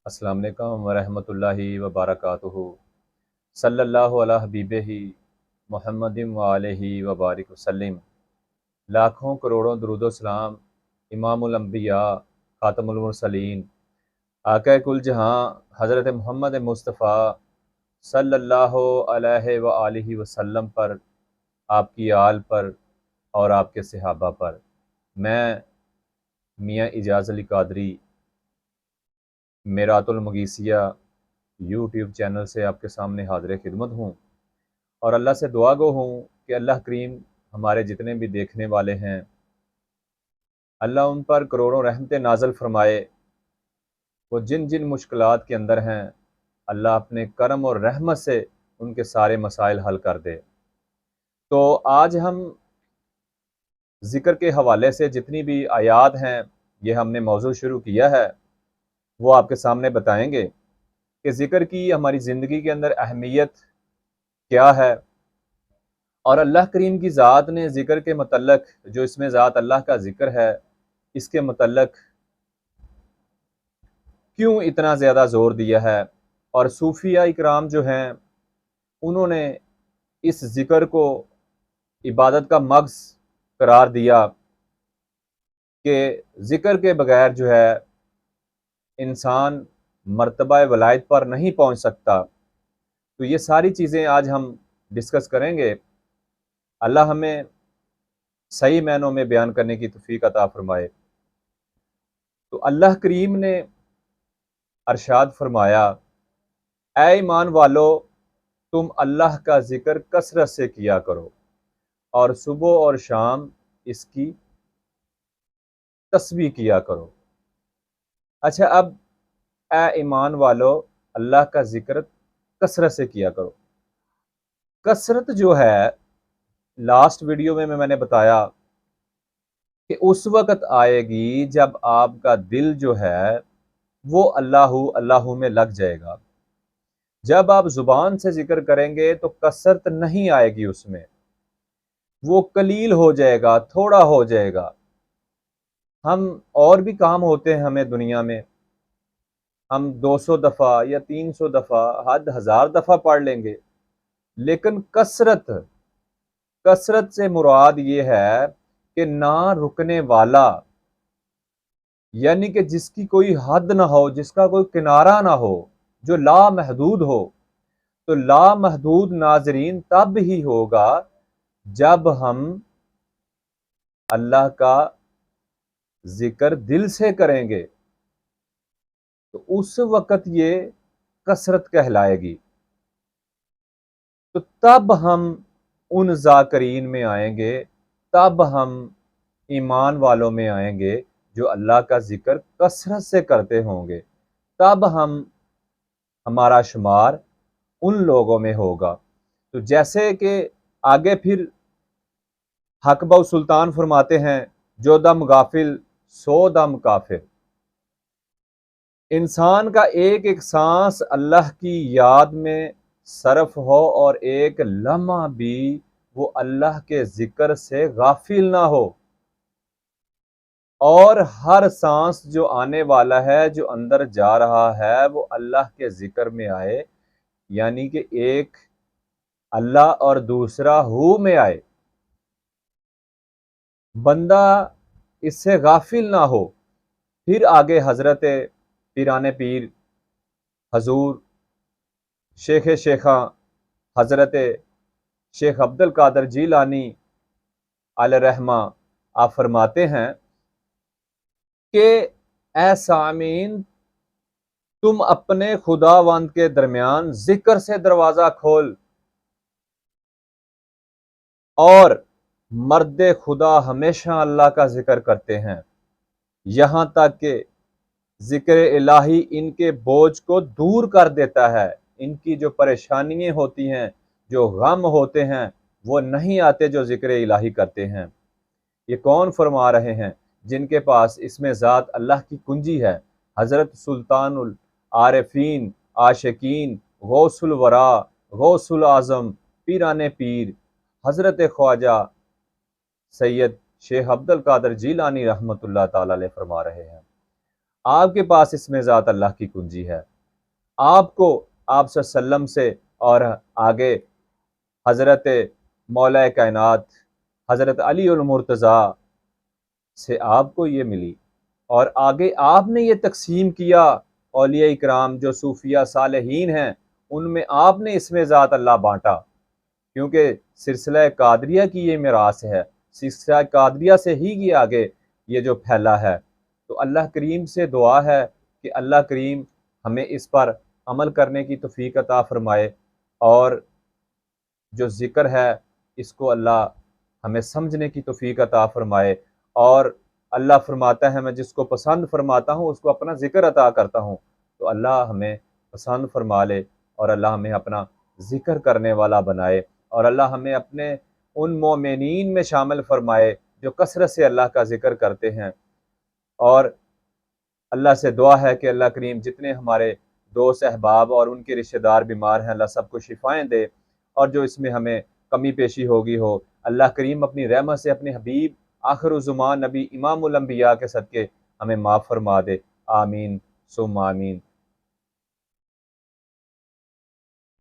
السلام علیکم ورحمۃ اللہ وبرکاتہ۔ صلی اللہ علیہ حبیبہ محمد وآلہ وبارک وسلم۔ لاکھوں کروڑوں درود و سلام امام الانبیاء خاتم المرسلین آقا کل جہاں حضرت محمد مصطفیٰ صلی اللہ علیہ وآلہ وسلم پر، آپ کی آل پر اور آپ کے صحابہ پر۔ میں میاں اعجاز علی قادری میرات المغیثیہ یوٹیوب چینل سے آپ کے سامنے حاضر خدمت ہوں، اور اللہ سے دعا گو ہوں کہ اللہ کریم ہمارے جتنے بھی دیکھنے والے ہیں، اللہ ان پر کروڑوں رحمتیں نازل فرمائے۔ وہ جن جن مشکلات کے اندر ہیں، اللہ اپنے کرم اور رحمت سے ان کے سارے مسائل حل کر دے۔ تو آج ہم ذکر کے حوالے سے جتنی بھی آیات ہیں، یہ ہم نے موضوع شروع کیا ہے، وہ آپ کے سامنے بتائیں گے کہ ذکر کی ہماری زندگی کے اندر اہمیت کیا ہے، اور اللہ کریم کی ذات نے ذکر کے متعلق، جو اس میں ذات اللہ کا ذکر ہے، اس کے متعلق کیوں اتنا زیادہ زور دیا ہے۔ اور صوفیہ اکرام جو ہیں، انہوں نے اس ذکر کو عبادت کا مغز قرار دیا کہ ذکر کے بغیر جو ہے انسان مرتبہ ولایت پر نہیں پہنچ سکتا۔ تو یہ ساری چیزیں آج ہم ڈسکس کریں گے۔ اللہ ہمیں صحیح معنوں میں بیان کرنے کی توفیق عطا فرمائے۔ تو اللہ کریم نے ارشاد فرمایا، اے ایمان والو، تم اللہ کا ذکر کثرت سے کیا کرو اور صبح اور شام اس کی تسبیح کیا کرو۔ اچھا، اب اے ایمان والو، اللہ کا ذکر کثرت سے کیا کرو۔ کثرت جو ہے، لاسٹ ویڈیو میں نے بتایا کہ اس وقت آئے گی جب آپ کا دل جو ہے وہ اللہ میں لگ جائے گا۔ جب آپ زبان سے ذکر کریں گے تو کثرت نہیں آئے گی، اس میں وہ قلیل ہو جائے گا، تھوڑا ہو جائے گا۔ ہم اور بھی کام ہوتے ہیں ہمیں دنیا میں، ہم 200 دفعہ یا 300 دفعہ، حد 1000 دفعہ پڑھ لیں گے، لیکن کثرت سے مراد یہ ہے کہ نہ رکنے والا، یعنی کہ جس کی کوئی حد نہ ہو، جس کا کوئی کنارہ نہ ہو، جو لامحدود ہو۔ تو لامحدود ناظرین تب ہی ہوگا جب ہم اللہ کا ذکر دل سے کریں گے، تو اس وقت یہ کثرت کہلائے گی۔ تو تب ہم ان ذاکرین میں آئیں گے، تب ہم ایمان والوں میں آئیں گے جو اللہ کا ذکر کثرت سے کرتے ہوں گے، تب ہمارا شمار ان لوگوں میں ہوگا۔ تو جیسے کہ آگے پھر حق بہ سلطان فرماتے ہیں، جو دم غافل سو دم کافر۔ انسان کا ایک ایک سانس اللہ کی یاد میں صرف ہو، اور ایک لمحہ بھی وہ اللہ کے ذکر سے غافل نہ ہو، اور ہر سانس جو آنے والا ہے، جو اندر جا رہا ہے، وہ اللہ کے ذکر میں آئے، یعنی کہ ایک اللہ اور دوسرا ہو میں آئے، بندہ اس سے غافل نہ ہو۔ پھر آگے حضرت پیران پیر حضور شیخ شیخاں حضرت شیخ عبد القادر جیلانی علیہ رحمہ آپ فرماتے ہیں کہ اے سامعین، تم اپنے خداوند کے درمیان ذکر سے دروازہ کھول، اور مرد خدا ہمیشہ اللہ کا ذکر کرتے ہیں، یہاں تک کہ ذکر الہی ان کے بوجھ کو دور کر دیتا ہے۔ ان کی جو پریشانیاں ہوتی ہیں، جو غم ہوتے ہیں، وہ نہیں آتے جو ذکر الہی کرتے ہیں۔ یہ کون فرما رہے ہیں؟ جن کے پاس اس میں ذات اللہ کی کنجی ہے، حضرت سلطان العارفین، عاشقین، غوث الورا، غوث العظم، پیران پیر حضرت خواجہ سید شیخ عبد القادر جیلانی رحمۃ اللہ تعالی علیہ فرما رہے ہیں۔ آپ کے پاس اسم ذات اللہ کی کنجی ہے۔ آپ کو آپ صلی اللہ علیہ وسلم سے اور آگے حضرت مولا کائنات حضرت علی المرتضیٰ سے آپ کو یہ ملی، اور آگے آپ نے یہ تقسیم کیا۔ اولیاء اکرام جو صوفیہ صالحین ہیں ان میں آپ نے اسم ذات اللہ بانٹا، کیونکہ سلسلہ قادریہ کی یہ میراث ہے، سلسلہ قادریہ سے ہی یہ آگے یہ جو پھیلا ہے۔ تو اللہ کریم سے دعا ہے کہ اللہ کریم ہمیں اس پر عمل کرنے کی توفیق عطا فرمائے، اور جو ذکر ہے اس کو اللہ ہمیں سمجھنے کی توفیق عطا فرمائے۔ اور اللہ فرماتا ہے میں جس کو پسند فرماتا ہوں اس کو اپنا ذکر عطا کرتا ہوں، تو اللہ ہمیں پسند فرما لے اور اللہ ہمیں اپنا ذکر کرنے والا بنائے، اور اللہ ہمیں اپنے ان مومنین میں شامل فرمائے جو کثرت سے اللہ کا ذکر کرتے ہیں۔ اور اللہ سے دعا ہے کہ اللہ کریم جتنے ہمارے دوست احباب اور ان کے رشتہ دار بیمار ہیں اللہ سب کو شفائیں دے، اور جو اس میں ہمیں کمی پیشی ہوگی ہو اللہ کریم اپنی رحمت سے اپنے حبیب آخر الزمان نبی امام الانبیاء کے صدقے ہمیں معاف فرما دے۔ آمین ثم آمین۔